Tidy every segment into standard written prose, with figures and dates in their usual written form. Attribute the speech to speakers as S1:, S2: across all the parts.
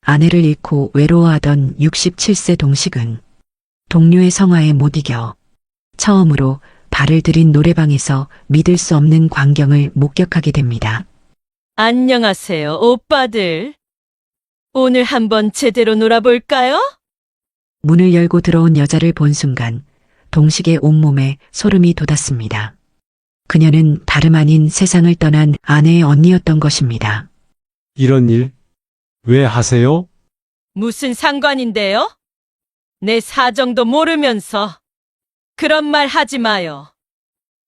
S1: 아내를 잃고 외로워하던 67세 동식은 동료의 성화에 못 이겨 처음으로 발을 들인 노래방에서 믿을 수 없는 광경을 목격하게 됩니다.
S2: 안녕하세요, 오빠들. 오늘 한번 제대로 놀아볼까요?
S1: 문을 열고 들어온 여자를 본 순간 동식의 온몸에 소름이 돋았습니다. 그녀는 다름 아닌 세상을 떠난 아내의 언니였던 것입니다.
S3: 이런 일 왜 하세요?
S2: 무슨 상관인데요? 내 사정도 모르면서 그런 말 하지 마요.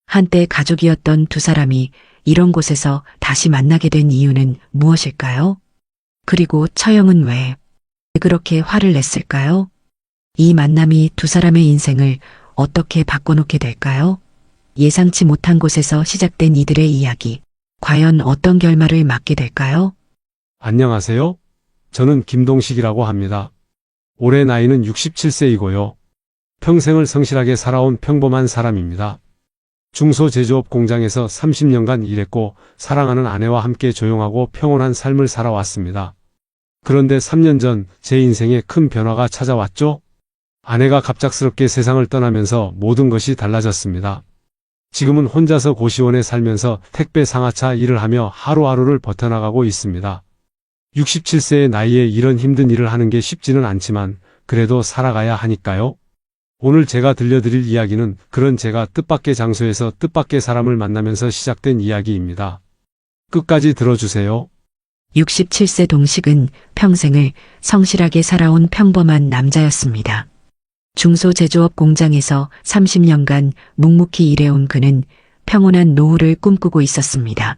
S1: 한때 가족이었던 두 사람이 이런 곳에서 다시 만나게 된 이유는 무엇일까요? 그리고 처형은 왜 그렇게 화를 냈을까요? 이 만남이 두 사람의 인생을 어떻게 바꿔놓게 될까요? 예상치 못한 곳에서 시작된 이들의 이야기, 과연 어떤 결말을 맞게 될까요?
S3: 안녕하세요. 저는 김동식이라고 합니다. 올해 나이는 67세이고요. 평생을 성실하게 살아온 평범한 사람입니다. 중소제조업 공장에서 30년간 일했고 사랑하는 아내와 함께 조용하고 평온한 삶을 살아왔습니다. 그런데 3년 전 제 인생에 큰 변화가 찾아왔죠? 아내가 갑작스럽게 세상을 떠나면서 모든 것이 달라졌습니다. 지금은 혼자서 고시원에 살면서 택배 상하차 일을 하며 하루하루를 버텨나가고 있습니다. 67세의 나이에 이런 힘든 일을 하는 게 쉽지는 않지만 그래도 살아가야 하니까요. 오늘 제가 들려드릴 이야기는 그런 제가 뜻밖의 장소에서 뜻밖의 사람을 만나면서 시작된 이야기입니다. 끝까지 들어주세요.
S1: 67세 동식은 평생을 성실하게 살아온 평범한 남자였습니다. 중소제조업 공장에서 30년간 묵묵히 일해온 그는 평온한 노후를 꿈꾸고 있었습니다.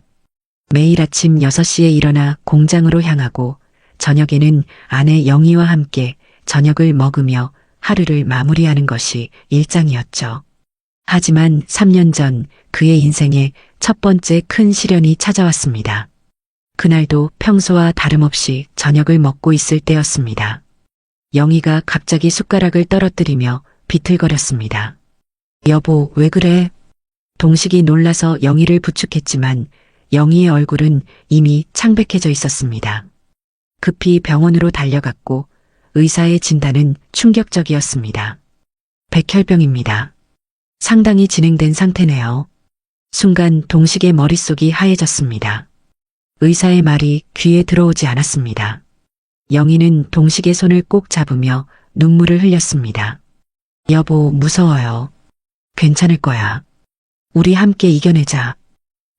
S1: 매일 아침 6시에 일어나 공장으로 향하고 저녁에는 아내 영희와 함께 저녁을 먹으며 하루를 마무리하는 것이 일상이었죠. 하지만 3년 전 그의 인생에 첫 번째 큰 시련이 찾아왔습니다. 그날도 평소와 다름없이 저녁을 먹고 있을 때였습니다. 영희가 갑자기 숟가락을 떨어뜨리며 비틀거렸습니다. 여보, 왜 그래? 동식이 놀라서 영희를 부축했지만 영희의 얼굴은 이미 창백해져 있었습니다. 급히 병원으로 달려갔고 의사의 진단은 충격적이었습니다. 백혈병입니다. 상당히 진행된 상태네요. 순간 동식의 머릿속이 하얘졌습니다. 의사의 말이 귀에 들어오지 않았습니다. 영희는 동식의 손을 꼭 잡으며 눈물을 흘렸습니다. 여보, 무서워요. 괜찮을 거야. 우리 함께 이겨내자.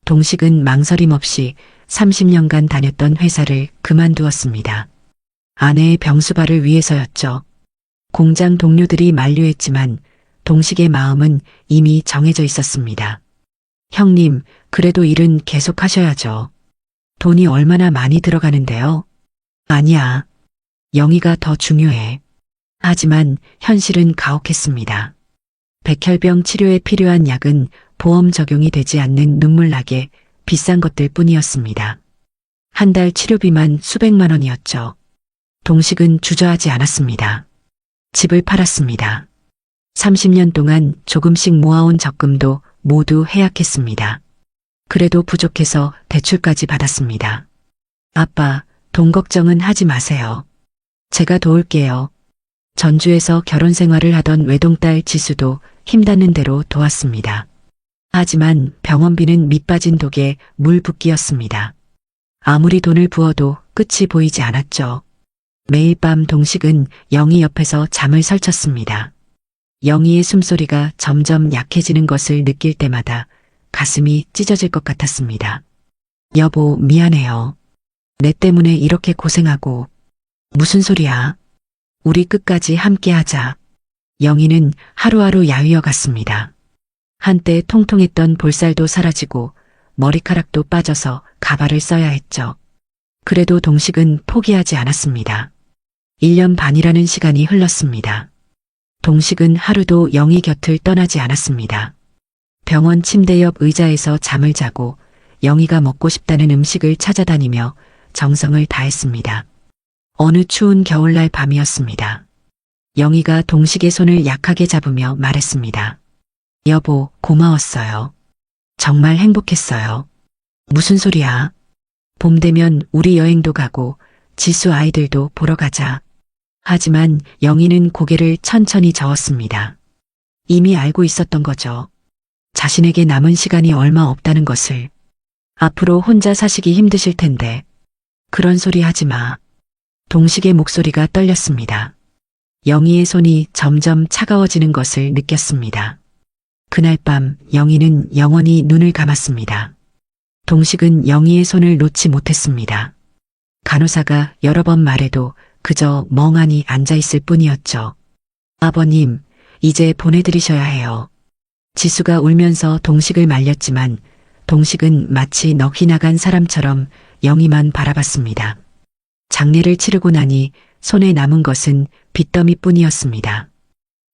S1: 동식은 망설임 없이 30년간 다녔던 회사를 그만두었습니다. 아내의 병수발을 위해서였죠. 공장 동료들이 만류했지만 동식의 마음은 이미 정해져 있었습니다. 형님, 그래도 일은 계속하셔야죠. 돈이 얼마나 많이 들어가는데요? 아니야. 영희가 더 중요해. 하지만 현실은 가혹했습니다. 백혈병 치료에 필요한 약은 보험 적용이 되지 않는 눈물나게 비싼 것들 뿐이었습니다. 한 달 치료비만 수백만 원이었죠. 동식은 주저하지 않았습니다. 집을 팔았습니다. 30년 동안 조금씩 모아온 적금도 모두 해약했습니다. 그래도 부족해서 대출까지 받았습니다. 아빠, 돈 걱정은 하지 마세요. 제가 도울게요. 전주에서 결혼 생활을 하던 외동딸 지수도 힘닿는 대로 도왔습니다. 하지만 병원비는 밑빠진 독에 물 붓기였습니다. 아무리 돈을 부어도 끝이 보이지 않았죠. 매일 밤 동식은 영희 옆에서 잠을 설쳤습니다. 영희의 숨소리가 점점 약해지는 것을 느낄 때마다 가슴이 찢어질 것 같았습니다. 여보, 미안해요. 내 때문에 이렇게 고생하고. 무슨 소리야? 우리 끝까지 함께하자. 영희는 하루하루 야위어 갔습니다. 한때 통통했던 볼살도 사라지고 머리카락도 빠져서 가발을 써야 했죠. 그래도 동식은 포기하지 않았습니다. 1년 반이라는 시간이 흘렀습니다. 동식은 하루도 영희 곁을 떠나지 않았습니다. 병원 침대 옆 의자에서 잠을 자고 영희가 먹고 싶다는 음식을 찾아다니며 정성을 다했습니다. 어느 추운 겨울날 밤이었습니다. 영희가 동식의 손을 약하게 잡으며 말했습니다. 여보, 고마웠어요. 정말 행복했어요. 무슨 소리야? 봄 되면 우리 여행도 가고 지수 아이들도 보러 가자. 하지만 영희는 고개를 천천히 저었습니다. 이미 알고 있었던 거죠. 자신에게 남은 시간이 얼마 없다는 것을. 앞으로 혼자 사시기 힘드실 텐데. 그런 소리 하지 마. 동식의 목소리가 떨렸습니다. 영희의 손이 점점 차가워지는 것을 느꼈습니다. 그날 밤 영희는 영원히 눈을 감았습니다. 동식은 영희의 손을 놓지 못했습니다. 간호사가 여러 번 말해도 그저 멍하니 앉아있을 뿐이었죠. 아버님, 이제 보내드리셔야 해요. 지수가 울면서 동식을 말렸지만 동식은 마치 넋이 나간 사람처럼 영희만 바라봤습니다. 장례를 치르고 나니 손에 남은 것은 빚더미뿐이었습니다.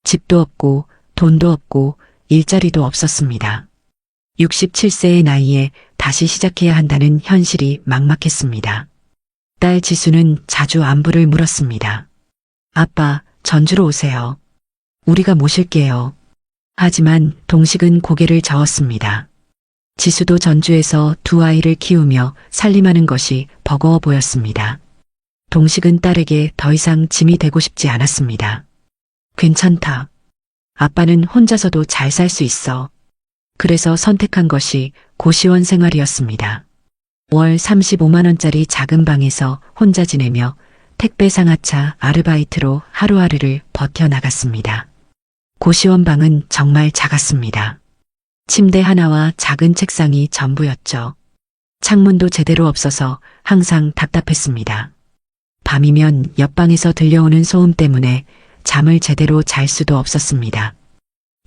S1: 집도 없고 돈도 없고 일자리도 없었습니다. 67세의 나이에 다시 시작해야 한다는 현실이 막막했습니다. 딸 지수는 자주 안부를 물었습니다. 아빠, 전주로 오세요. 우리가 모실게요. 하지만 동식은 고개를 저었습니다. 지수도 전주에서 두 아이를 키우며 살림하는 것이 버거워 보였습니다. 동식은 딸에게 더 이상 짐이 되고 싶지 않았습니다. 괜찮다. 아빠는 혼자서도 잘 살 수 있어. 그래서 선택한 것이 고시원 생활이었습니다. 월 35만 원짜리 작은 방에서 혼자 지내며 택배 상하차 아르바이트로 하루하루를 버텨나갔습니다. 고시원 방은 정말 작았습니다. 침대 하나와 작은 책상이 전부였죠. 창문도 제대로 없어서 항상 답답했습니다. 밤이면 옆방에서 들려오는 소음 때문에 잠을 제대로 잘 수도 없었습니다.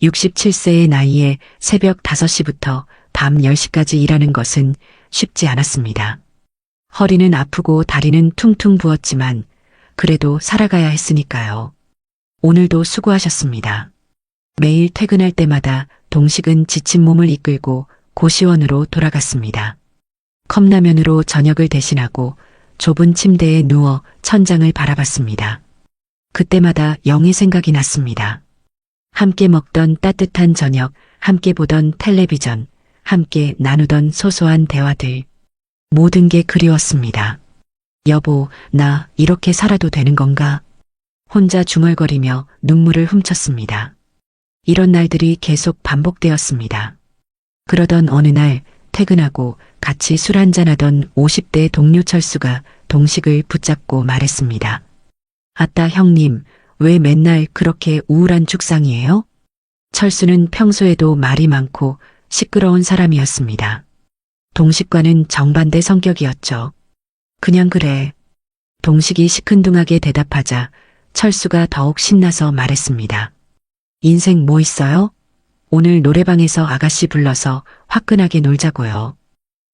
S1: 67세의 나이에 새벽 5시부터 밤 10시까지 일하는 것은 쉽지 않았습니다. 허리는 아프고 다리는 퉁퉁 부었지만 그래도 살아가야 했으니까요. 오늘도 수고하셨습니다. 매일 퇴근할 때마다 동식은 지친 몸을 이끌고 고시원으로 돌아갔습니다. 컵라면으로 저녁을 대신하고 좁은 침대에 누워 천장을 바라봤습니다. 그때마다 영희 생각이 났습니다. 함께 먹던 따뜻한 저녁, 함께 보던 텔레비전, 함께 나누던 소소한 대화들. 모든 게 그리웠습니다. 여보, 나 이렇게 살아도 되는 건가? 혼자 중얼거리며 눈물을 훔쳤습니다. 이런 날들이 계속 반복되었습니다. 그러던 어느 날 퇴근하고 같이 술 한잔하던 50대 동료 철수가 동식을 붙잡고 말했습니다. 아따 형님, 왜 맨날 그렇게 우울한 죽상이에요? 철수는 평소에도 말이 많고 시끄러운 사람이었습니다. 동식과는 정반대 성격이었죠. 그냥 그래. 동식이 시큰둥하게 대답하자 철수가 더욱 신나서 말했습니다. 인생 뭐 있어요? 오늘 노래방에서 아가씨 불러서 화끈하게 놀자고요.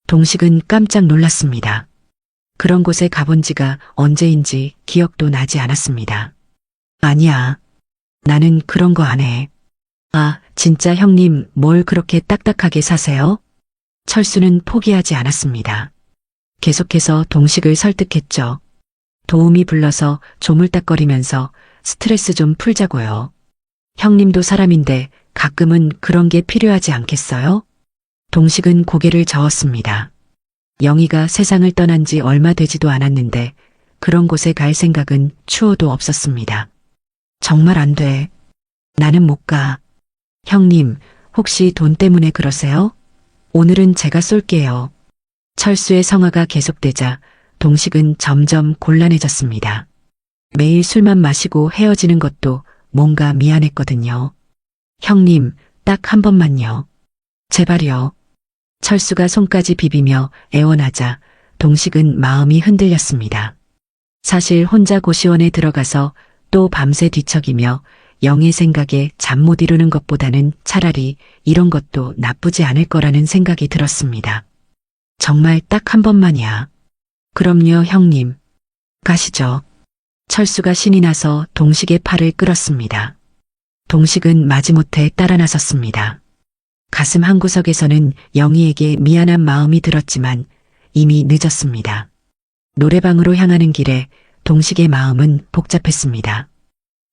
S1: 동식은 깜짝 놀랐습니다. 그런 곳에 가본 지가 언제인지 기억도 나지 않았습니다. 아니야. 나는 그런 거 안 해. 아, 진짜 형님 뭘 그렇게 딱딱하게 사세요? 철수는 포기하지 않았습니다. 계속해서 동식을 설득했죠. 도우미 불러서 조물딱거리면서 스트레스 좀 풀자고요. 형님도 사람인데 가끔은 그런 게 필요하지 않겠어요? 동식은 고개를 저었습니다. 영희가 세상을 떠난 지 얼마 되지도 않았는데 그런 곳에 갈 생각은 추호도 없었습니다. 정말 안 돼. 나는 못 가. 형님, 혹시 돈 때문에 그러세요? 오늘은 제가 쏠게요. 철수의 성화가 계속되자 동식은 점점 곤란해졌습니다. 매일 술만 마시고 헤어지는 것도 뭔가 미안했거든요. 형님, 딱 한 번만요. 제발요. 철수가 손까지 비비며 애원하자 동식은 마음이 흔들렸습니다. 사실 혼자 고시원에 들어가서 또 밤새 뒤척이며 영의 생각에 잠 못 이루는 것보다는 차라리 이런 것도 나쁘지 않을 거라는 생각이 들었습니다. 정말 딱 한 번만이야. 그럼요, 형님. 가시죠. 철수가 신이 나서 동식의 팔을 끌었습니다. 동식은 마지못해 따라 나섰습니다. 가슴 한구석에서는 영희에게 미안한 마음이 들었지만 이미 늦었습니다. 노래방으로 향하는 길에 동식의 마음은 복잡했습니다.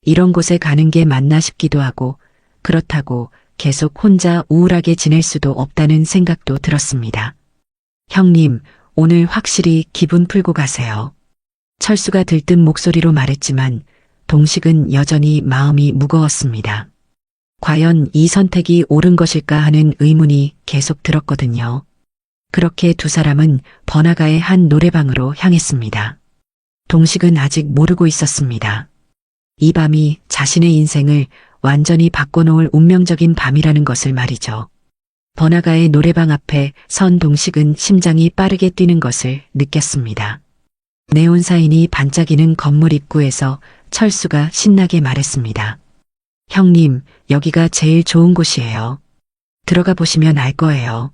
S1: 이런 곳에 가는 게 맞나 싶기도 하고 그렇다고 계속 혼자 우울하게 지낼 수도 없다는 생각도 들었습니다. 형님, 오늘 확실히 기분 풀고 가세요. 철수가 들뜬 목소리로 말했지만 동식은 여전히 마음이 무거웠습니다. 과연 이 선택이 옳은 것일까 하는 의문이 계속 들었거든요. 그렇게 두 사람은 번화가의 한 노래방으로 향했습니다. 동식은 아직 모르고 있었습니다. 이 밤이 자신의 인생을 완전히 바꿔놓을 운명적인 밤이라는 것을 말이죠. 번화가의 노래방 앞에 선 동식은 심장이 빠르게 뛰는 것을 느꼈습니다. 네온사인이 반짝이는 건물 입구에서 철수가 신나게 말했습니다. 형님, 여기가 제일 좋은 곳이에요. 들어가 보시면 알 거예요.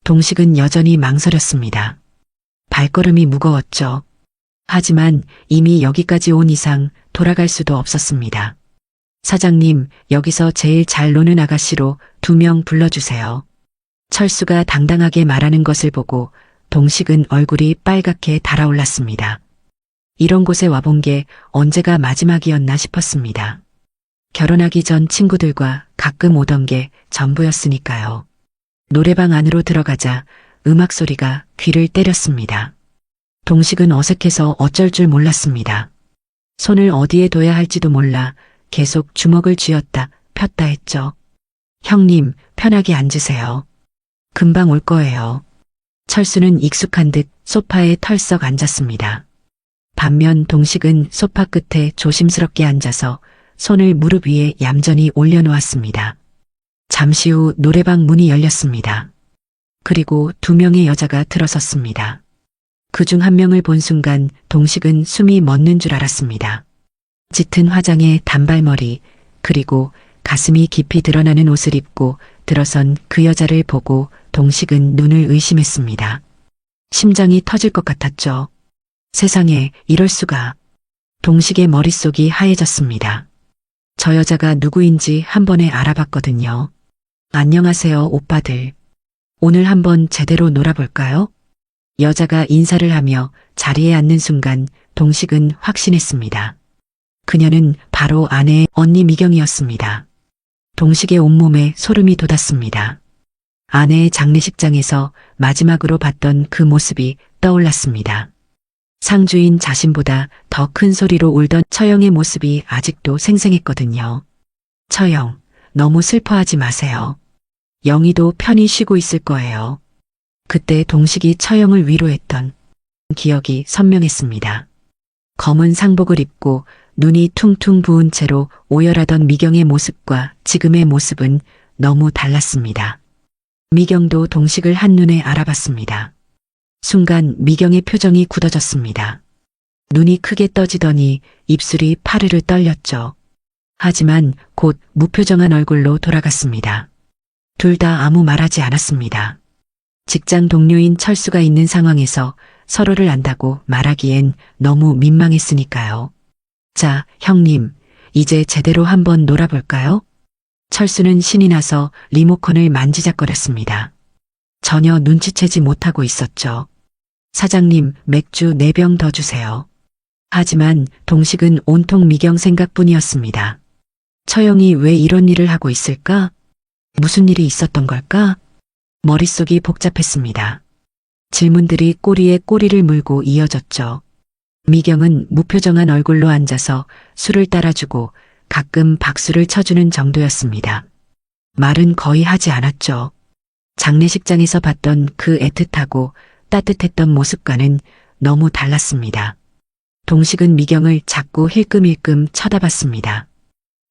S1: 동식은 여전히 망설였습니다. 발걸음이 무거웠죠. 하지만 이미 여기까지 온 이상 돌아갈 수도 없었습니다. 사장님, 여기서 제일 잘 노는 아가씨로 2명 불러주세요. 철수가 당당하게 말하는 것을 보고 동식은 얼굴이 빨갛게 달아올랐습니다. 이런 곳에 와본 게 언제가 마지막이었나 싶었습니다. 결혼하기 전 친구들과 가끔 오던 게 전부였으니까요. 노래방 안으로 들어가자 음악 소리가 귀를 때렸습니다. 동식은 어색해서 어쩔 줄 몰랐습니다. 손을 어디에 둬야 할지도 몰라 계속 주먹을 쥐었다 폈다 했죠. 형님, 편하게 앉으세요. 금방 올 거예요. 철수는 익숙한 듯 소파에 털썩 앉았습니다. 반면 동식은 소파 끝에 조심스럽게 앉아서 손을 무릎 위에 얌전히 올려놓았습니다. 잠시 후 노래방 문이 열렸습니다. 그리고 2명의 여자가 들어섰습니다. 그중 한 명을 본 순간 동식은 숨이 멎는 줄 알았습니다. 짙은 화장에 단발머리, 그리고 가슴이 깊이 드러나는 옷을 입고 들어선 그 여자를 보고 동식은 눈을 의심했습니다. 심장이 터질 것 같았죠. 세상에, 이럴 수가. 동식의 머릿속이 하얘졌습니다. 저 여자가 누구인지 한 번에 알아봤거든요. 안녕하세요, 오빠들. 오늘 한번 제대로 놀아볼까요? 여자가 인사를 하며 자리에 앉는 순간 동식은 확신했습니다. 그녀는 바로 아내의 언니 미경이었습니다. 동식의 온몸에 소름이 돋았습니다. 아내의 장례식장에서 마지막으로 봤던 그 모습이 떠올랐습니다. 상주인 자신보다 더 큰 소리로 울던 처영의 모습이 아직도 생생했거든요. 처영, 너무 슬퍼하지 마세요. 영희도 편히 쉬고 있을 거예요. 그때 동식이 처영을 위로했던 기억이 선명했습니다. 검은 상복을 입고 눈이 퉁퉁 부은 채로 오열하던 미경의 모습과 지금의 모습은 너무 달랐습니다. 미경도 동식을 한눈에 알아봤습니다. 순간 미경의 표정이 굳어졌습니다. 눈이 크게 떠지더니 입술이 파르르 떨렸죠. 하지만 곧 무표정한 얼굴로 돌아갔습니다. 둘 다 아무 말하지 않았습니다. 직장 동료인 철수가 있는 상황에서 서로를 안다고 말하기엔 너무 민망했으니까요. 자, 형님, 이제 제대로 한번 놀아볼까요? 철수는 신이 나서 리모컨을 만지작거렸습니다. 전혀 눈치채지 못하고 있었죠. 사장님, 맥주 4병 더 주세요. 하지만 동식은 온통 미경 생각뿐이었습니다. 처영이 왜 이런 일을 하고 있을까? 무슨 일이 있었던 걸까? 머릿속이 복잡했습니다. 질문들이 꼬리에 꼬리를 물고 이어졌죠. 미경은 무표정한 얼굴로 앉아서 술을 따라주고 가끔 박수를 쳐주는 정도였습니다. 말은 거의 하지 않았죠. 장례식장에서 봤던 그 애틋하고 따뜻했던 모습과는 너무 달랐습니다. 동식은 미경을 자꾸 힐끔힐끔 쳐다봤습니다.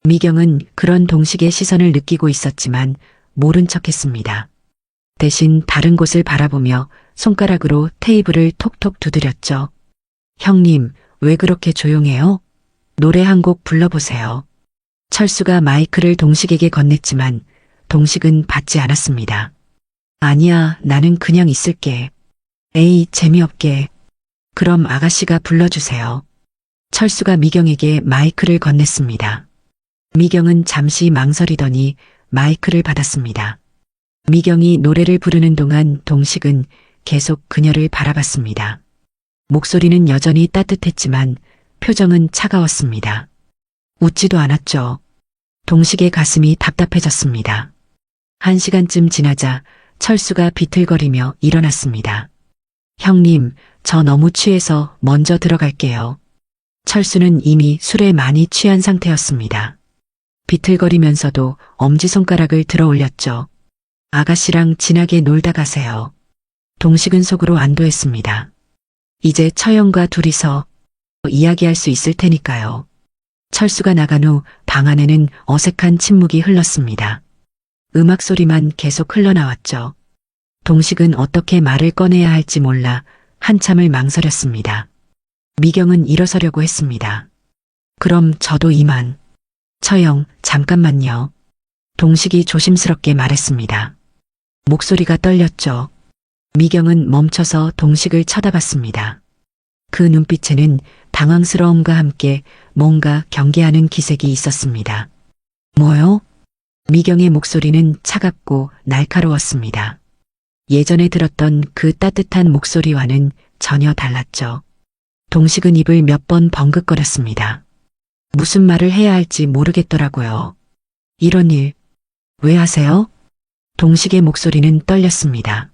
S1: 미경은 그런 동식의 시선을 느끼고 있었지만 모른 척했습니다. 대신 다른 곳을 바라보며 손가락으로 테이블을 톡톡 두드렸죠. 형님, 왜 그렇게 조용해요? 노래 한 곡 불러보세요. 철수가 마이크를 동식에게 건넸지만 동식은 받지 않았습니다. 아니야, 나는 그냥 있을게. 에이, 재미없게. 그럼 아가씨가 불러주세요. 철수가 미경에게 마이크를 건넸습니다. 미경은 잠시 망설이더니 마이크를 받았습니다. 미경이 노래를 부르는 동안 동식은 계속 그녀를 바라봤습니다. 목소리는 여전히 따뜻했지만 표정은 차가웠습니다. 웃지도 않았죠. 동식의 가슴이 답답해졌습니다. 1시간쯤 지나자 철수가 비틀거리며 일어났습니다. 형님, 저 너무 취해서 먼저 들어갈게요. 철수는 이미 술에 많이 취한 상태였습니다. 비틀거리면서도 엄지손가락을 들어 올렸죠. 아가씨랑 진하게 놀다 가세요. 동식은 속으로 안도했습니다. 이제 처형과 둘이서 이야기할 수 있을 테니까요. 철수가 나간 후 방 안에는 어색한 침묵이 흘렀습니다. 음악 소리만 계속 흘러나왔죠. 동식은 어떻게 말을 꺼내야 할지 몰라 한참을 망설였습니다. 미경은 일어서려고 했습니다. 그럼 저도 이만. 처형, 잠깐만요. 동식이 조심스럽게 말했습니다. 목소리가 떨렸죠. 미경은 멈춰서 동식을 쳐다봤습니다. 그 눈빛에는 당황스러움과 함께 뭔가 경계하는 기색이 있었습니다. 뭐요? 미경의 목소리는 차갑고 날카로웠습니다. 예전에 들었던 그 따뜻한 목소리와는 전혀 달랐죠. 동식은 입을 몇 번 벙긋거렸습니다. 무슨 말을 해야 할지 모르겠더라고요. 이런 일, 왜 하세요? 동식의 목소리는 떨렸습니다.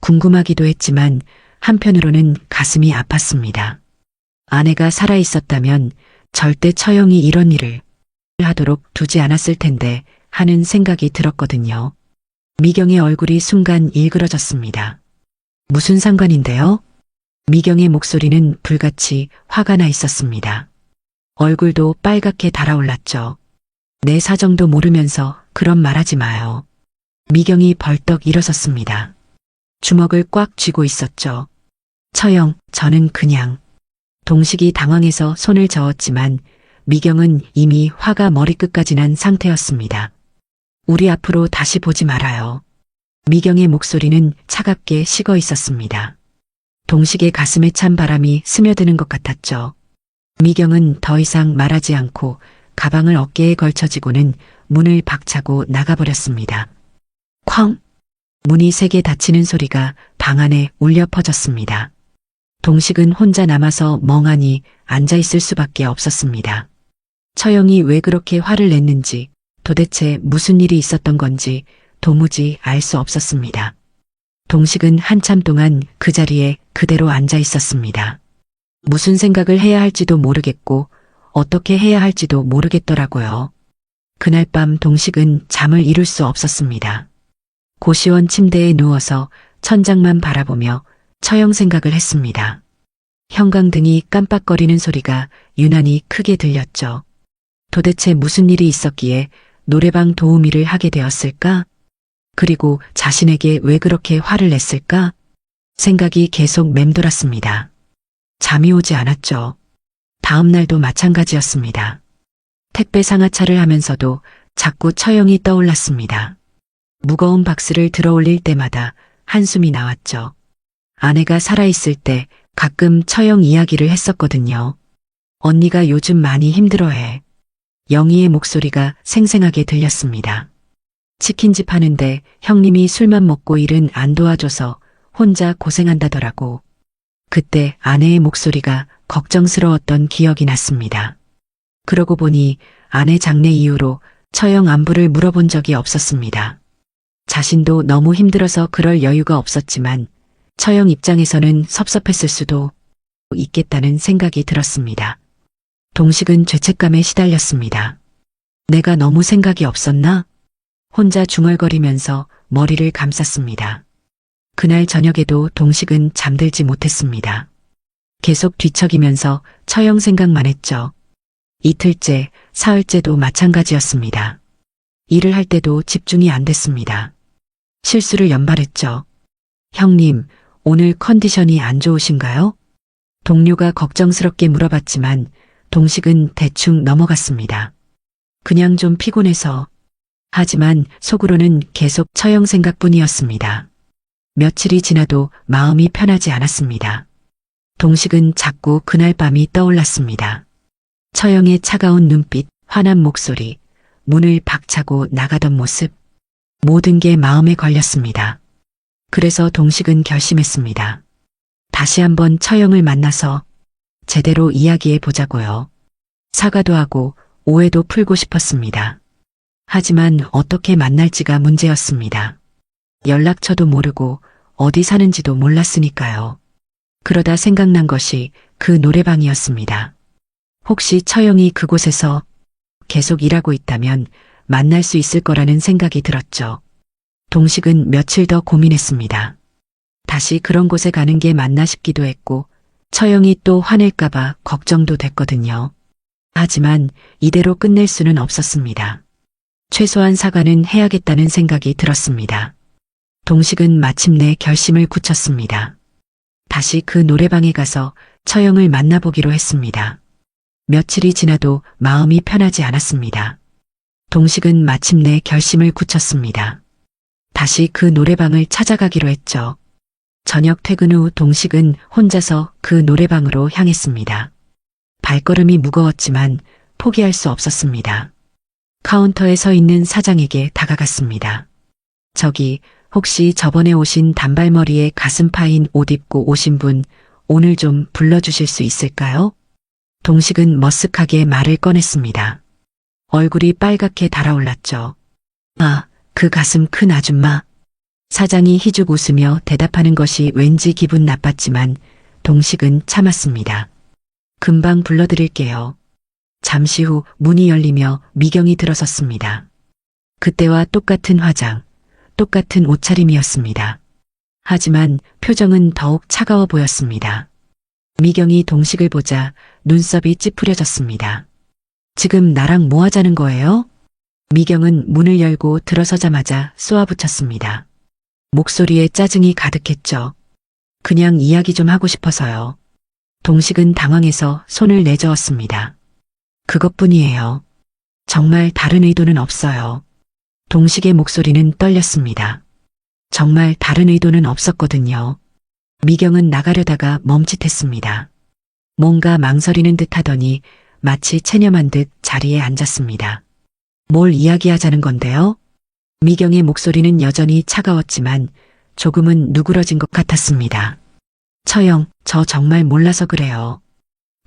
S1: 궁금하기도 했지만 한편으로는 가슴이 아팠습니다. 아내가 살아있었다면 절대 처형이 이런 일을 하도록 두지 않았을 텐데 하는 생각이 들었거든요. 미경의 얼굴이 순간 일그러졌습니다. 무슨 상관인데요? 미경의 목소리는 불같이 화가 나 있었습니다. 얼굴도 빨갛게 달아올랐죠. 내 사정도 모르면서 그런 말하지 마요. 미경이 벌떡 일어섰습니다. 주먹을 꽉 쥐고 있었죠. 처형, 저는 그냥. 동식이 당황해서 손을 저었지만 미경은 이미 화가 머리끝까지 난 상태였습니다. 우리 앞으로 다시 보지 말아요. 미경의 목소리는 차갑게 식어 있었습니다. 동식의 가슴에 찬 바람이 스며드는 것 같았죠. 미경은 더 이상 말하지 않고 가방을 어깨에 걸쳐지고는 문을 박차고 나가버렸습니다. 쾅! 문이 세게 닫히는 소리가 방 안에 울려 퍼졌습니다. 동식은 혼자 남아서 멍하니 앉아있을 수밖에 없었습니다. 처형이 왜 그렇게 화를 냈는지, 도대체 무슨 일이 있었던 건지 도무지 알 수 없었습니다. 동식은 한참 동안 그 자리에 그대로 앉아 있었습니다. 무슨 생각을 해야 할지도 모르겠고 어떻게 해야 할지도 모르겠더라고요. 그날 밤 동식은 잠을 이룰 수 없었습니다. 고시원 침대에 누워서 천장만 바라보며 처형 생각을 했습니다. 형광등이 깜빡거리는 소리가 유난히 크게 들렸죠. 도대체 무슨 일이 있었기에 노래방 도우미를 하게 되었을까? 그리고 자신에게 왜 그렇게 화를 냈을까? 생각이 계속 맴돌았습니다. 잠이 오지 않았죠. 다음 날도 마찬가지였습니다. 택배 상하차를 하면서도 자꾸 처형이 떠올랐습니다. 무거운 박스를 들어 올릴 때마다 한숨이 나왔죠. 아내가 살아있을 때 가끔 처형 이야기를 했었거든요. 언니가 요즘 많이 힘들어해. 영희의 목소리가 생생하게 들렸습니다. 치킨집 하는데 형님이 술만 먹고 일은 안 도와줘서 혼자 고생한다더라고. 그때 아내의 목소리가 걱정스러웠던 기억이 났습니다. 그러고 보니 아내 장례 이후로 처형 안부를 물어본 적이 없었습니다. 자신도 너무 힘들어서 그럴 여유가 없었지만 처형 입장에서는 섭섭했을 수도 있겠다는 생각이 들었습니다. 동식은 죄책감에 시달렸습니다. 내가 너무 생각이 없었나? 혼자 중얼거리면서 머리를 감쌌습니다. 그날 저녁에도 동식은 잠들지 못했습니다. 계속 뒤척이면서 처형 생각만 했죠. 이틀째, 사흘째도 마찬가지였습니다. 일을 할 때도 집중이 안 됐습니다. 실수를 연발했죠. 형님, 오늘 컨디션이 안 좋으신가요? 동료가 걱정스럽게 물어봤지만 동식은 대충 넘어갔습니다. 그냥 좀 피곤해서. 하지만 속으로는 계속 처형 생각뿐이었습니다. 며칠이 지나도 마음이 편하지 않았습니다. 동식은 자꾸 그날 밤이 떠올랐습니다. 처형의 차가운 눈빛, 화난 목소리, 문을 박차고 나가던 모습, 모든 게 마음에 걸렸습니다. 그래서 동식은 결심했습니다. 다시 한번 처형을 만나서 제대로 이야기해 보자고요. 사과도 하고 오해도 풀고 싶었습니다. 하지만 어떻게 만날지가 문제였습니다. 연락처도 모르고 어디 사는지도 몰랐으니까요. 그러다 생각난 것이 그 노래방이었습니다. 혹시 처형이 그곳에서 계속 일하고 있다면 만날 수 있을 거라는 생각이 들었죠. 동식은 며칠 더 고민했습니다. 다시 그런 곳에 가는 게 맞나 싶기도 했고, 처형이 또 화낼까봐 걱정도 됐거든요. 하지만 이대로 끝낼 수는 없었습니다. 최소한 사과는 해야겠다는 생각이 들었습니다. 동식은 마침내 결심을 굳혔습니다. 다시 그 노래방에 가서 처형을 만나보기로 했습니다. 며칠이 지나도 마음이 편하지 않았습니다. 동식은 마침내 결심을 굳혔습니다. 다시 그 노래방을 찾아가기로 했죠. 저녁 퇴근 후 동식은 혼자서 그 노래방으로 향했습니다. 발걸음이 무거웠지만 포기할 수 없었습니다. 카운터에 서 있는 사장에게 다가갔습니다. 저기 혹시 저번에 오신 단발머리에 가슴 파인 옷 입고 오신 분 오늘 좀 불러주실 수 있을까요? 동식은 머쓱하게 말을 꺼냈습니다. 얼굴이 빨갛게 달아올랐죠. 아, 그 가슴 큰 아줌마. 사장이 희죽 웃으며 대답하는 것이 왠지 기분 나빴지만 동식은 참았습니다. 금방 불러드릴게요. 잠시 후 문이 열리며 미경이 들어섰습니다. 그때와 똑같은 화장, 똑같은 옷차림이었습니다. 하지만 표정은 더욱 차가워 보였습니다. 미경이 동식을 보자 눈썹이 찌푸려졌습니다. 지금 나랑 뭐 하자는 거예요? 미경은 문을 열고 들어서자마자 쏘아붙였습니다. 목소리에 짜증이 가득했죠. 그냥 이야기 좀 하고 싶어서요. 동식은 당황해서 손을 내저었습니다. 그것뿐이에요. 정말 다른 의도는 없어요. 동식의 목소리는 떨렸습니다. 정말 다른 의도는 없었거든요. 미경은 나가려다가 멈칫했습니다. 뭔가 망설이는 듯 하더니 마치 체념한 듯 자리에 앉았습니다. 뭘 이야기하자는 건데요? 미경의 목소리는 여전히 차가웠지만 조금은 누그러진 것 같았습니다. 처형, 저 정말 몰라서 그래요.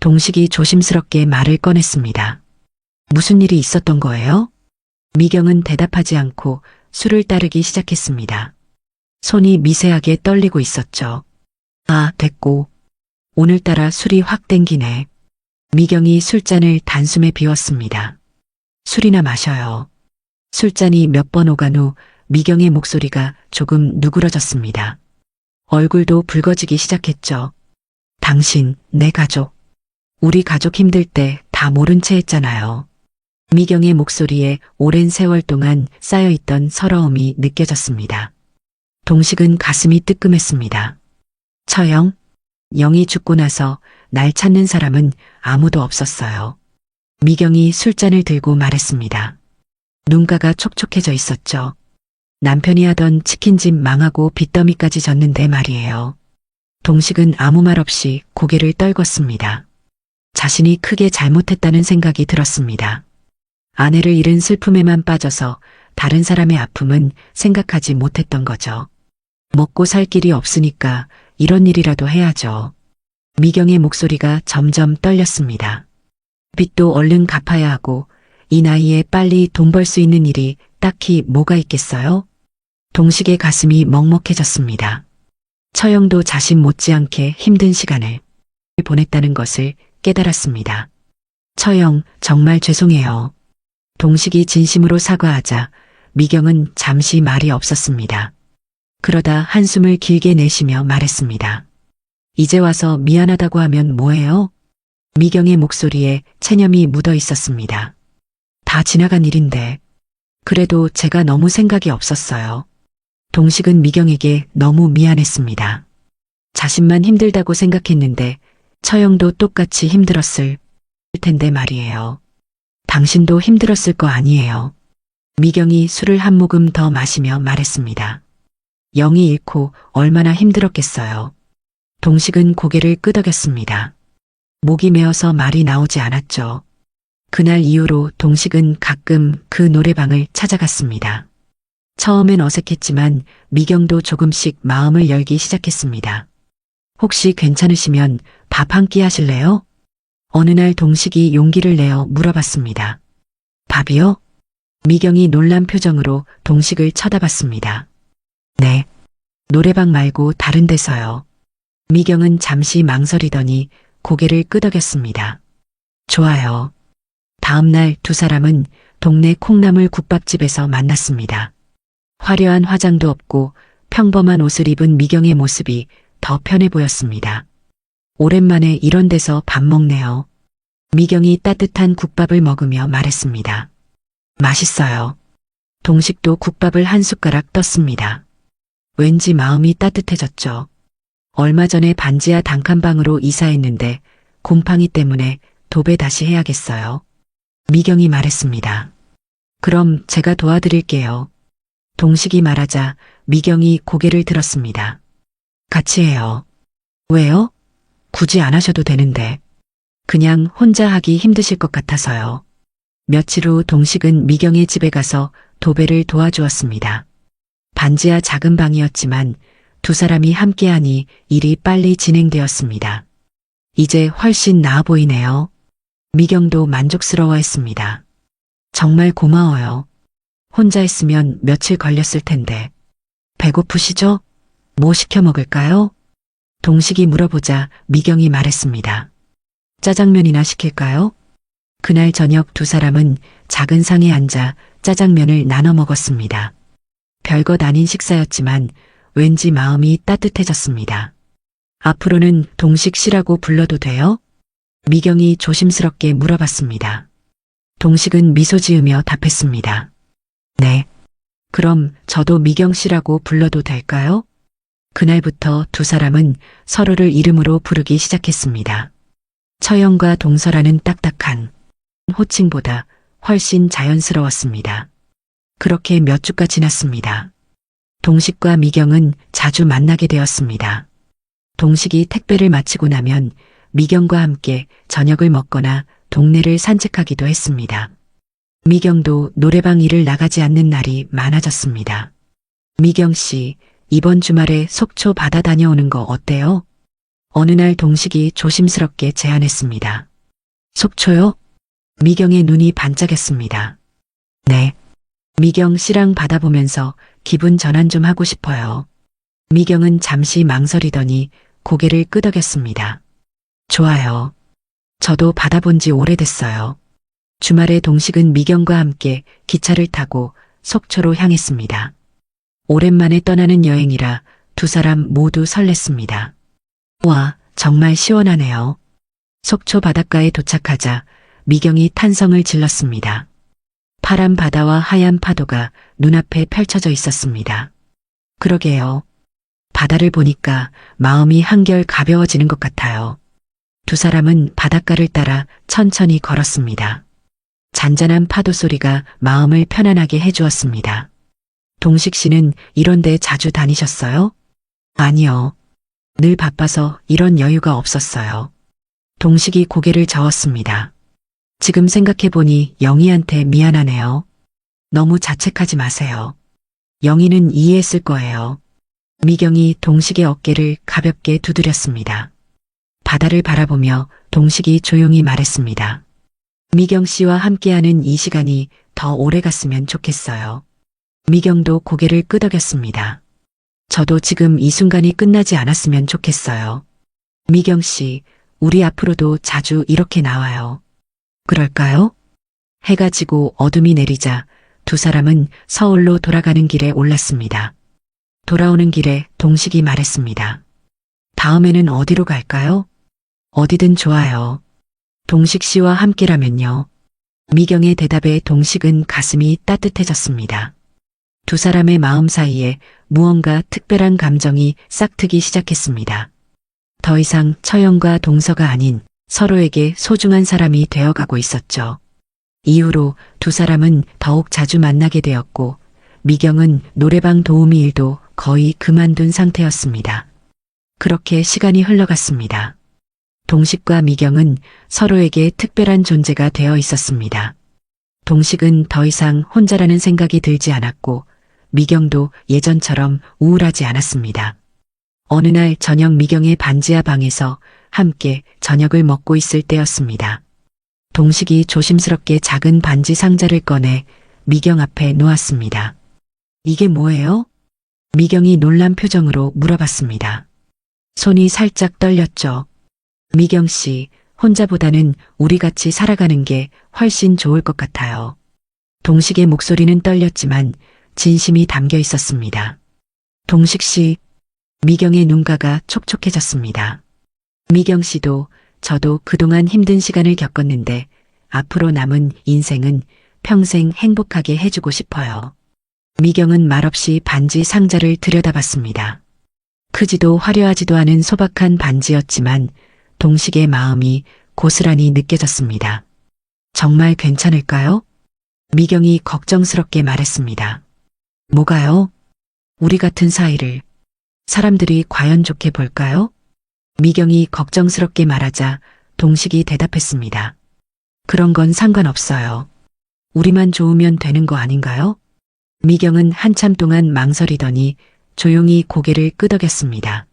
S1: 동식이 조심스럽게 말을 꺼냈습니다. 무슨 일이 있었던 거예요? 미경은 대답하지 않고 술을 따르기 시작했습니다. 손이 미세하게 떨리고 있었죠. 아, 됐고. 오늘따라 술이 확 땡기네. 미경이 술잔을 단숨에 비웠습니다. 술이나 마셔요. 술잔이 몇 번 오간 후 미경의 목소리가 조금 누그러졌습니다. 얼굴도 붉어지기 시작했죠. 당신, 내 가족. 우리 가족 힘들 때 다 모른 채 했잖아요. 미경의 목소리에 오랜 세월 동안 쌓여있던 서러움이 느껴졌습니다. 동식은 가슴이 뜨끔했습니다. 처형, 영이 죽고 나서 날 찾는 사람은 아무도 없었어요. 미경이 술잔을 들고 말했습니다. 눈가가 촉촉해져 있었죠. 남편이 하던 치킨집 망하고 빚더미까지 졌는데 말이에요. 동식은 아무 말 없이 고개를 떨궜습니다. 자신이 크게 잘못했다는 생각이 들었습니다. 아내를 잃은 슬픔에만 빠져서 다른 사람의 아픔은 생각하지 못했던 거죠. 먹고 살 길이 없으니까 이런 일이라도 해야죠. 미경의 목소리가 점점 떨렸습니다. 빚도 얼른 갚아야 하고 이 나이에 빨리 돈 벌 수 있는 일이 딱히 뭐가 있겠어요? 동식의 가슴이 먹먹해졌습니다. 처형도 자신 못지않게 힘든 시간을 보냈다는 것을 깨달았습니다. 처형, 정말 죄송해요. 동식이 진심으로 사과하자 미경은 잠시 말이 없었습니다. 그러다 한숨을 길게 내쉬며 말했습니다. 이제 와서 미안하다고 하면 뭐해요? 미경의 목소리에 체념이 묻어 있었습니다. 다 지나간 일인데. 그래도 제가 너무 생각이 없었어요. 동식은 미경에게 너무 미안했습니다. 자신만 힘들다고 생각했는데 처형도 똑같이 힘들었을 텐데 말이에요. 당신도 힘들었을 거 아니에요. 미경이 술을 한 모금 더 마시며 말했습니다. 영이 잃고 얼마나 힘들었겠어요. 동식은 고개를 끄덕였습니다. 목이 메어서 말이 나오지 않았죠. 그날 이후로 동식은 가끔 그 노래방을 찾아갔습니다. 처음엔 어색했지만 미경도 조금씩 마음을 열기 시작했습니다. 혹시 괜찮으시면 밥 한 끼 하실래요? 어느 날 동식이 용기를 내어 물어봤습니다. 밥이요? 미경이 놀란 표정으로 동식을 쳐다봤습니다. 네. 노래방 말고 다른 데서요. 미경은 잠시 망설이더니 고개를 끄덕였습니다. 좋아요. 다음 날 두 사람은 동네 콩나물 국밥집에서 만났습니다. 화려한 화장도 없고 평범한 옷을 입은 미경의 모습이 더 편해 보였습니다. 오랜만에 이런 데서 밥 먹네요. 미경이 따뜻한 국밥을 먹으며 말했습니다. 맛있어요. 동식도 국밥을 한 숟가락 떴습니다. 왠지 마음이 따뜻해졌죠. 얼마 전에 반지하 단칸방으로 이사했는데 곰팡이 때문에 도배 다시 해야겠어요. 미경이 말했습니다. 그럼 제가 도와드릴게요. 동식이 말하자 미경이 고개를 들었습니다. 같이 해요. 왜요? 굳이 안 하셔도 되는데. 그냥 혼자 하기 힘드실 것 같아서요. 며칠 후 동식은 미경의 집에 가서 도배를 도와주었습니다. 반지하 작은 방이었지만 두 사람이 함께하니 일이 빨리 진행되었습니다. 이제 훨씬 나아 보이네요. 미경도 만족스러워했습니다. 정말 고마워요. 혼자 했으면 며칠 걸렸을 텐데. 배고프시죠? 뭐 시켜 먹을까요? 동식이 물어보자 미경이 말했습니다. 짜장면이나 시킬까요? 그날 저녁 두 사람은 작은 상에 앉아 짜장면을 나눠 먹었습니다. 별것 아닌 식사였지만 왠지 마음이 따뜻해졌습니다. 앞으로는 동식 씨라고 불러도 돼요? 미경이 조심스럽게 물어봤습니다. 동식은 미소 지으며 답했습니다. 네. 그럼 저도 미경 씨라고 불러도 될까요? 그날부터 두 사람은 서로를 이름으로 부르기 시작했습니다. 처형과 동서라는 딱딱한 호칭보다 훨씬 자연스러웠습니다. 그렇게 몇 주가 지났습니다. 동식과 미경은 자주 만나게 되었습니다. 동식이 택배를 마치고 나면 미경과 함께 저녁을 먹거나 동네를 산책하기도 했습니다. 미경도 노래방 일을 나가지 않는 날이 많아졌습니다. 미경 씨, 이번 주말에 속초 바다 다녀오는 거 어때요? 어느 날 동식이 조심스럽게 제안했습니다. 속초요? 미경의 눈이 반짝였습니다. 네. 미경 씨랑 바다 보면서 기분 전환 좀 하고 싶어요. 미경은 잠시 망설이더니 고개를 끄덕였습니다. 좋아요. 저도 바다 본 지 오래됐어요. 주말에 동식은 미경과 함께 기차를 타고 속초로 향했습니다. 오랜만에 떠나는 여행이라 두 사람 모두 설렜습니다. 와, 정말 시원하네요. 속초 바닷가에 도착하자 미경이 탄성을 질렀습니다. 파란 바다와 하얀 파도가 눈앞에 펼쳐져 있었습니다. 그러게요. 바다를 보니까 마음이 한결 가벼워지는 것 같아요. 두 사람은 바닷가를 따라 천천히 걸었습니다. 잔잔한 파도 소리가 마음을 편안하게 해주었습니다. 동식 씨는 이런 데 자주 다니셨어요? 아니요. 늘 바빠서 이런 여유가 없었어요. 동식이 고개를 저었습니다. 지금 생각해보니 영희한테 미안하네요. 너무 자책하지 마세요. 영희는 이해했을 거예요. 미경이 동식의 어깨를 가볍게 두드렸습니다. 바다를 바라보며 동식이 조용히 말했습니다. 미경 씨와 함께하는 이 시간이 더 오래 갔으면 좋겠어요. 미경도 고개를 끄덕였습니다. 저도 지금 이 순간이 끝나지 않았으면 좋겠어요. 미경 씨, 우리 앞으로도 자주 이렇게 나와요. 그럴까요? 해가 지고 어둠이 내리자 두 사람은 서울로 돌아가는 길에 올랐습니다. 돌아오는 길에 동식이 말했습니다. 다음에는 어디로 갈까요? 어디든 좋아요. 동식 씨와 함께라면요. 미경의 대답에 동식은 가슴이 따뜻해졌습니다. 두 사람의 마음 사이에 무언가 특별한 감정이 싹트기 시작했습니다. 더 이상 처형과 동서가 아닌 서로에게 소중한 사람이 되어가고 있었죠. 이후로 두 사람은 더욱 자주 만나게 되었고 미경은 노래방 도우미 일도 거의 그만둔 상태였습니다. 그렇게 시간이 흘러갔습니다. 동식과 미경은 서로에게 특별한 존재가 되어 있었습니다. 동식은 더 이상 혼자라는 생각이 들지 않았고 미경도 예전처럼 우울하지 않았습니다. 어느 날 저녁 미경의 반지하 방에서 함께 저녁을 먹고 있을 때였습니다. 동식이 조심스럽게 작은 반지 상자를 꺼내 미경 앞에 놓았습니다. 이게 뭐예요? 미경이 놀란 표정으로 물어봤습니다. 손이 살짝 떨렸죠. 미경 씨, 혼자보다는 우리 같이 살아가는 게 훨씬 좋을 것 같아요. 동식의 목소리는 떨렸지만 진심이 담겨 있었습니다. 동식 씨, 미경의 눈가가 촉촉해졌습니다. 미경 씨도 저도 그동안 힘든 시간을 겪었는데 앞으로 남은 인생은 평생 행복하게 해주고 싶어요. 미경은 말없이 반지 상자를 들여다봤습니다. 크지도 화려하지도 않은 소박한 반지였지만 동식의 마음이 고스란히 느껴졌습니다. 정말 괜찮을까요? 미경이 걱정스럽게 말했습니다. 뭐가요? 우리 같은 사이를 사람들이 과연 좋게 볼까요? 미경이 걱정스럽게 말하자 동식이 대답했습니다. 그런 건 상관없어요. 우리만 좋으면 되는 거 아닌가요? 미경은 한참 동안 망설이더니 조용히 고개를 끄덕였습니다.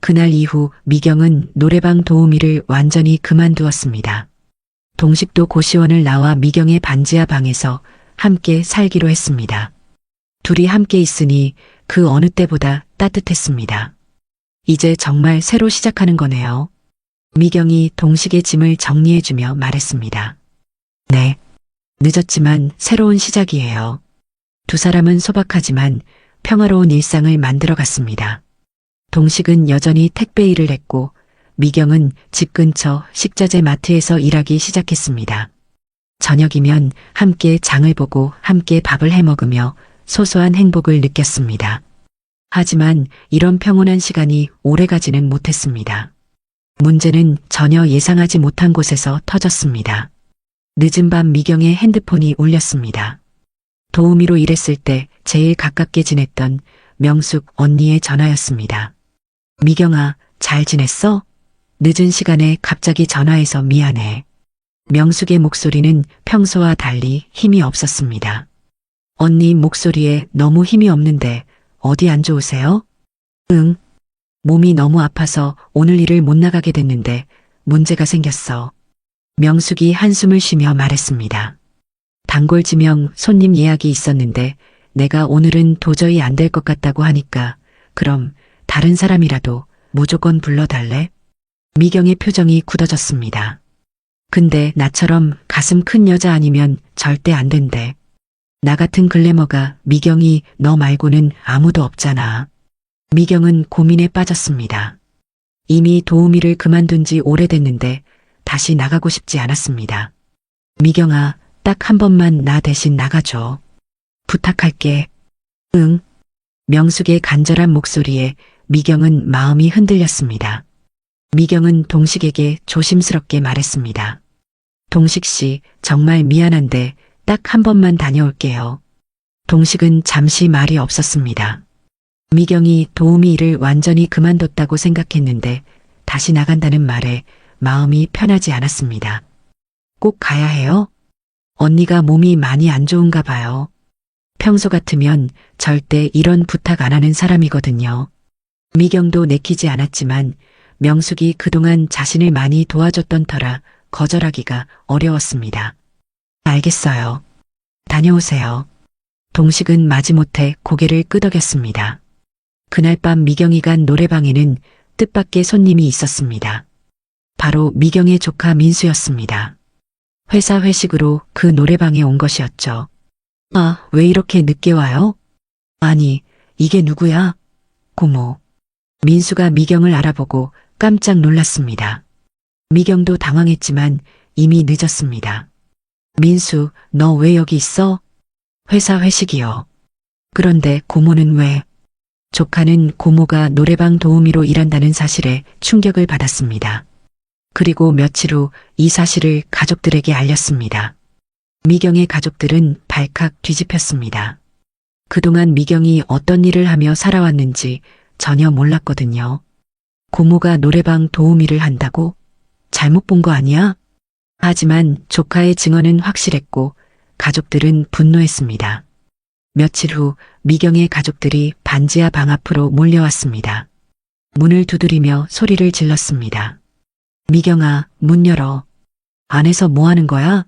S1: 그날 이후 미경은 노래방 도우미를 완전히 그만두었습니다. 동식도 고시원을 나와 미경의 반지하 방에서 함께 살기로 했습니다. 둘이 함께 있으니 그 어느 때보다 따뜻했습니다. 이제 정말 새로 시작하는 거네요. 미경이 동식의 짐을 정리해주며 말했습니다. 네. 늦었지만 새로운 시작이에요. 두 사람은 소박하지만 평화로운 일상을 만들어갔습니다. 동식은 여전히 택배 일을 했고 미경은 집 근처 식자재 마트에서 일하기 시작했습니다. 저녁이면 함께 장을 보고 함께 밥을 해 먹으며 소소한 행복을 느꼈습니다. 하지만 이런 평온한 시간이 오래가지는 못했습니다. 문제는 전혀 예상하지 못한 곳에서 터졌습니다. 늦은 밤 미경의 핸드폰이 울렸습니다. 도우미로 일했을 때 제일 가깝게 지냈던 명숙 언니의 전화였습니다. 미경아, 잘 지냈어? 늦은 시간에 갑자기 전화해서 미안해. 명숙의 목소리는 평소와 달리 힘이 없었습니다. 언니 목소리에 너무 힘이 없는데 어디 안 좋으세요? 응. 몸이 너무 아파서 오늘 일을 못 나가게 됐는데 문제가 생겼어. 명숙이 한숨을 쉬며 말했습니다. 단골 지명 손님 예약이 있었는데 내가 오늘은 도저히 안 될 것 같다고 하니까 그럼 다른 사람이라도 무조건 불러달래? 미경의 표정이 굳어졌습니다. 근데 나처럼 가슴 큰 여자 아니면 절대 안 된대. 나 같은 글래머가 미경이 너 말고는 아무도 없잖아. 미경은 고민에 빠졌습니다. 이미 도우미를 그만둔 지 오래됐는데 다시 나가고 싶지 않았습니다. 미경아, 딱 한 번만 나 대신 나가줘. 부탁할게. 응. 명숙의 간절한 목소리에 미경은 마음이 흔들렸습니다. 미경은 동식에게 조심스럽게 말했습니다. 동식 씨, 정말 미안한데 딱 한 번만 다녀올게요. 동식은 잠시 말이 없었습니다. 미경이 도우미 일을 완전히 그만뒀다고 생각했는데 다시 나간다는 말에 마음이 편하지 않았습니다. 꼭 가야 해요? 언니가 몸이 많이 안 좋은가 봐요. 평소 같으면 절대 이런 부탁 안 하는 사람이거든요. 미경도 내키지 않았지만 명숙이 그동안 자신을 많이 도와줬던 터라 거절하기가 어려웠습니다. 알겠어요. 다녀오세요. 동식은 마지못해 고개를 끄덕였습니다. 그날 밤 미경이 간 노래방에는 뜻밖의 손님이 있었습니다. 바로 미경의 조카 민수였습니다. 회사 회식으로 그 노래방에 온 것이었죠. 아, 왜 이렇게 늦게 와요? 아니, 이게 누구야? 고모. 민수가 미경을 알아보고 깜짝 놀랐습니다. 미경도 당황했지만 이미 늦었습니다. 민수, 너 왜 여기 있어? 회사 회식이요. 그런데 고모는 왜? 조카는 고모가 노래방 도우미로 일한다는 사실에 충격을 받았습니다. 그리고 며칠 후 이 사실을 가족들에게 알렸습니다. 미경의 가족들은 발칵 뒤집혔습니다. 그동안 미경이 어떤 일을 하며 살아왔는지 전혀 몰랐거든요. 고모가 노래방 도우미를 한다고? 잘못 본 거 아니야? 하지만 조카의 증언은 확실했고 가족들은 분노했습니다. 며칠 후 미경의 가족들이 반지하 방 앞으로 몰려왔습니다. 문을 두드리며 소리를 질렀습니다. 미경아, 문 열어. 안에서 뭐 하는 거야?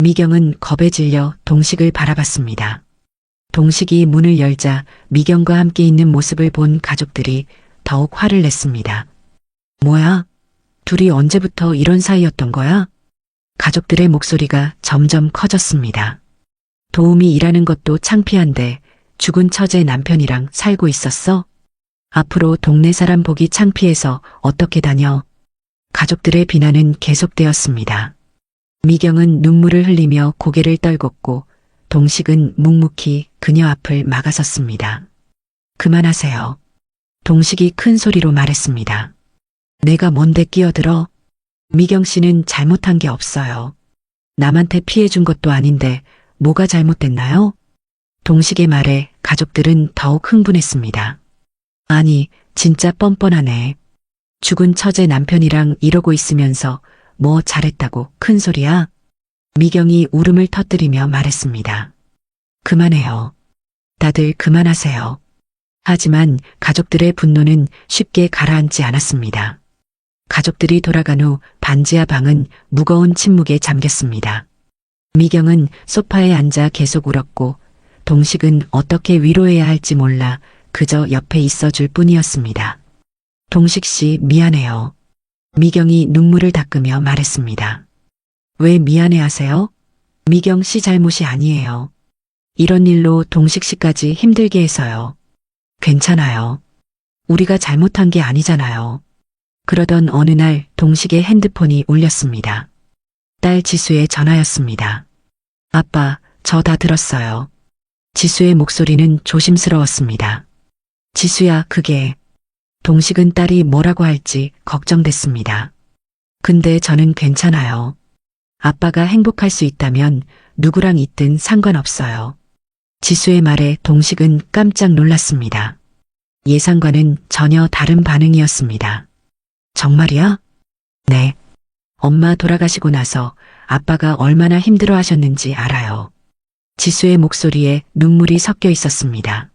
S1: 미경은 겁에 질려 동식을 바라봤습니다. 동식이 문을 열자 미경과 함께 있는 모습을 본 가족들이 더욱 화를 냈습니다. 뭐야? 둘이 언제부터 이런 사이였던 거야? 가족들의 목소리가 점점 커졌습니다. 도우미 일하는 것도 창피한데 죽은 처제 남편이랑 살고 있었어? 앞으로 동네 사람 보기 창피해서 어떻게 다녀? 가족들의 비난은 계속되었습니다. 미경은 눈물을 흘리며 고개를 떨궜고 동식은 묵묵히 그녀 앞을 막아섰습니다. 그만하세요. 동식이 큰 소리로 말했습니다. 내가 뭔데 끼어들어? 미경 씨는 잘못한 게 없어요. 남한테 피해 준 것도 아닌데 뭐가 잘못됐나요? 동식의 말에 가족들은 더욱 흥분했습니다. 아니, 진짜 뻔뻔하네. 죽은 처제 남편이랑 이러고 있으면서 뭐 잘했다고 큰 소리야? 미경이 울음을 터뜨리며 말했습니다. 그만해요. 다들 그만하세요. 하지만 가족들의 분노는 쉽게 가라앉지 않았습니다. 가족들이 돌아간 후 반지하 방은 무거운 침묵에 잠겼습니다. 미경은 소파에 앉아 계속 울었고 동식은 어떻게 위로해야 할지 몰라 그저 옆에 있어줄 뿐이었습니다. 동식 씨 미안해요. 미경이 눈물을 닦으며 말했습니다. 왜 미안해하세요? 미경 씨 잘못이 아니에요. 이런 일로 동식 씨까지 힘들게 해서요. 괜찮아요. 우리가 잘못한 게 아니잖아요. 그러던 어느 날 동식의 핸드폰이 울렸습니다. 딸 지수의 전화였습니다. 아빠, 저 다 들었어요. 지수의 목소리는 조심스러웠습니다. 지수야, 그게. 동식은 딸이 뭐라고 할지 걱정됐습니다. 근데 저는 괜찮아요. 아빠가 행복할 수 있다면 누구랑 있든 상관없어요. 지수의 말에 동식은 깜짝 놀랐습니다. 예상과는 전혀 다른 반응이었습니다. 정말이야? 네. 엄마 돌아가시고 나서 아빠가 얼마나 힘들어 하셨는지 알아요. 지수의 목소리에 눈물이 섞여 있었습니다.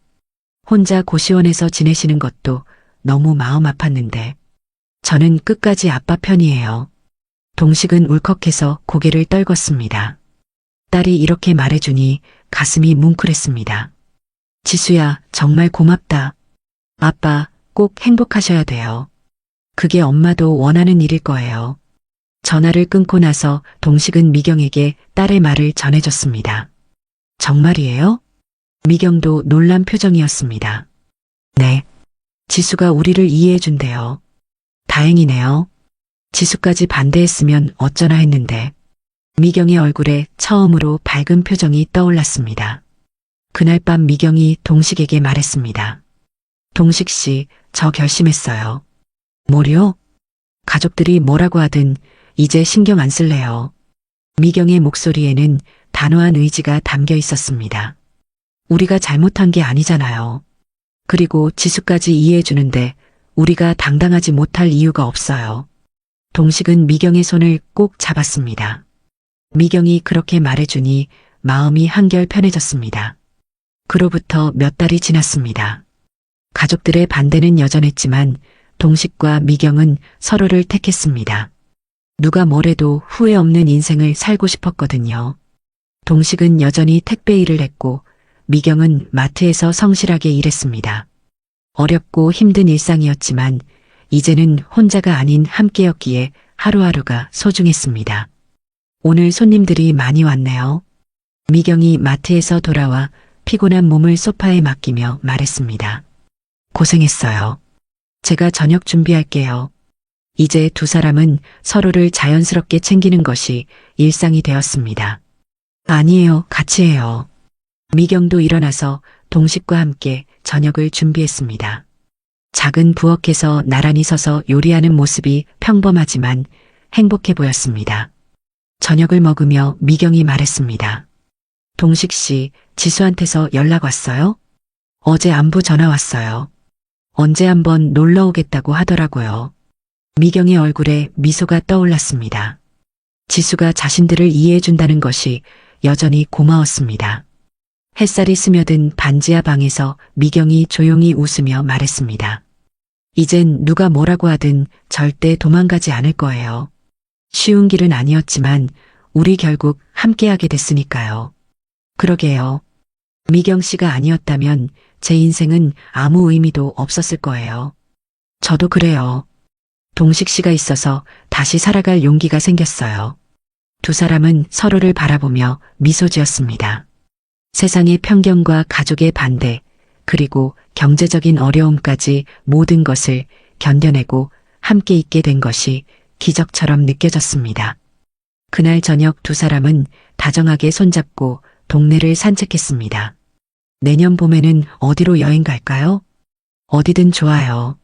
S1: 혼자 고시원에서 지내시는 것도 너무 마음 아팠는데 저는 끝까지 아빠 편이에요. 동식은 울컥해서 고개를 떨궜습니다. 딸이 이렇게 말해주니 가슴이 뭉클했습니다. 지수야, 정말 고맙다. 아빠, 꼭 행복하셔야 돼요. 그게 엄마도 원하는 일일 거예요. 전화를 끊고 나서 동식은 미경에게 딸의 말을 전해줬습니다. 정말이에요? 미경도 놀란 표정이었습니다. 네. 지수가 우리를 이해해준대요. 다행이네요. 지수까지 반대했으면 어쩌나 했는데 미경의 얼굴에 처음으로 밝은 표정이 떠올랐습니다. 그날 밤 미경이 동식에게 말했습니다. 동식 씨, 저 결심했어요. 뭐요? 가족들이 뭐라고 하든 이제 신경 안 쓸래요. 미경의 목소리에는 단호한 의지가 담겨 있었습니다. 우리가 잘못한 게 아니잖아요. 그리고 지수까지 이해해주는데 우리가 당당하지 못할 이유가 없어요. 동식은 미경의 손을 꼭 잡았습니다. 미경이 그렇게 말해주니 마음이 한결 편해졌습니다. 그로부터 몇 달이 지났습니다. 가족들의 반대는 여전했지만 동식과 미경은 서로를 택했습니다. 누가 뭐래도 후회 없는 인생을 살고 싶었거든요. 동식은 여전히 택배 일을 했고 미경은 마트에서 성실하게 일했습니다. 어렵고 힘든 일상이었지만 이제는 혼자가 아닌 함께였기에 하루하루가 소중했습니다. 오늘 손님들이 많이 왔네요. 미경이 마트에서 돌아와 피곤한 몸을 소파에 맡기며 말했습니다. 고생했어요. 제가 저녁 준비할게요. 이제 두 사람은 서로를 자연스럽게 챙기는 것이 일상이 되었습니다. 아니에요, 같이 해요. 미경도 일어나서 동식과 함께 저녁을 준비했습니다. 작은 부엌에서 나란히 서서 요리하는 모습이 평범하지만 행복해 보였습니다. 저녁을 먹으며 미경이 말했습니다. 동식 씨, 지수한테서 연락 왔어요? 어제 안부 전화 왔어요. 언제 한번 놀러 오겠다고 하더라고요. 미경의 얼굴에 미소가 떠올랐습니다. 지수가 자신들을 이해해준다는 것이 여전히 고마웠습니다. 햇살이 스며든 반지하 방에서 미경이 조용히 웃으며 말했습니다. 이젠 누가 뭐라고 하든 절대 도망가지 않을 거예요. 쉬운 길은 아니었지만 우리 결국 함께하게 됐으니까요. 그러게요. 미경 씨가 아니었다면 제 인생은 아무 의미도 없었을 거예요. 저도 그래요. 동식 씨가 있어서 다시 살아갈 용기가 생겼어요. 두 사람은 서로를 바라보며 미소 지었습니다. 세상의 편견과 가족의 반대, 그리고 경제적인 어려움까지 모든 것을 견뎌내고 함께 있게 된 것이 기적처럼 느껴졌습니다. 그날 저녁 두 사람은 다정하게 손잡고 동네를 산책했습니다. 내년 봄에는 어디로 여행 갈까요? 어디든 좋아요.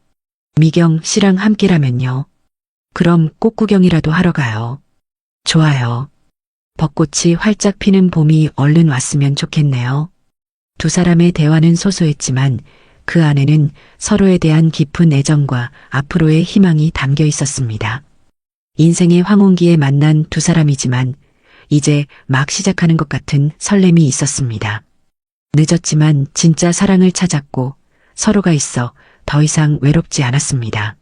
S1: 미경 씨랑 함께라면요. 그럼 꽃 구경이라도 하러 가요. 좋아요. 벚꽃이 활짝 피는 봄이 얼른 왔으면 좋겠네요. 두 사람의 대화는 소소했지만 그 안에는 서로에 대한 깊은 애정과 앞으로의 희망이 담겨 있었습니다. 인생의 황혼기에 만난 두 사람이지만 이제 막 시작하는 것 같은 설렘이 있었습니다. 늦었지만 진짜 사랑을 찾았고 서로가 있어 더 이상 외롭지 않았습니다.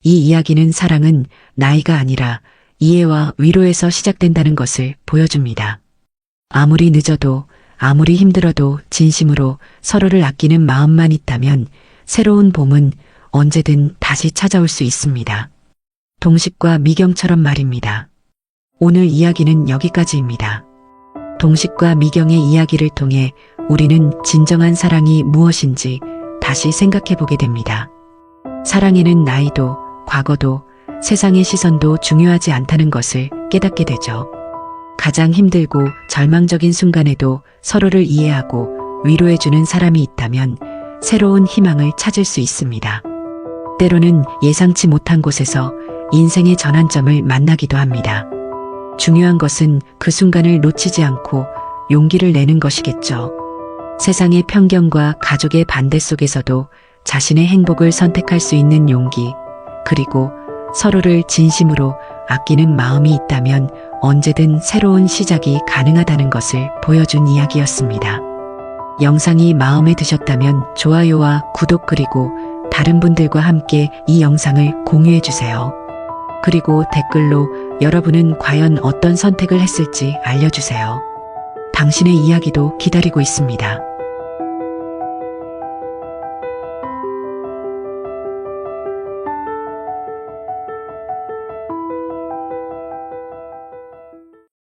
S1: 이 이야기는 사랑은 나이가 아니라 이해와 위로에서 시작된다는 것을 보여줍니다. 아무리 늦어도 아무리 힘들어도 진심으로 서로를 아끼는 마음만 있다면 새로운 봄은 언제든 다시 찾아올 수 있습니다. 동식과 미경처럼 말입니다. 오늘 이야기는 여기까지입니다. 동식과 미경의 이야기를 통해 우리는 진정한 사랑이 무엇인지 다시 생각해 보게 됩니다. 사랑에는 나이도, 과거도, 세상의 시선도 중요하지 않다는 것을 깨닫게 되죠. 가장 힘들고 절망적인 순간에도 서로를 이해하고 위로해주는 사람이 있다면 새로운 희망을 찾을 수 있습니다. 때로는 예상치 못한 곳에서 인생의 전환점을 만나기도 합니다. 중요한 것은 그 순간을 놓치지 않고 용기를 내는 것이겠죠. 세상의 편견과 가족의 반대 속에서도 자신의 행복을 선택할 수 있는 용기, 그리고 서로를 진심으로 아끼는 마음이 있다면 언제든 새로운 시작이 가능하다는 것을 보여준 이야기였습니다. 영상이 마음에 드셨다면 좋아요와 구독 그리고 다른 분들과 함께 이 영상을 공유해 주세요. 그리고 댓글로 여러분은 과연 어떤 선택을 했을지 알려주세요. 당신의 이야기도 기다리고 있습니다.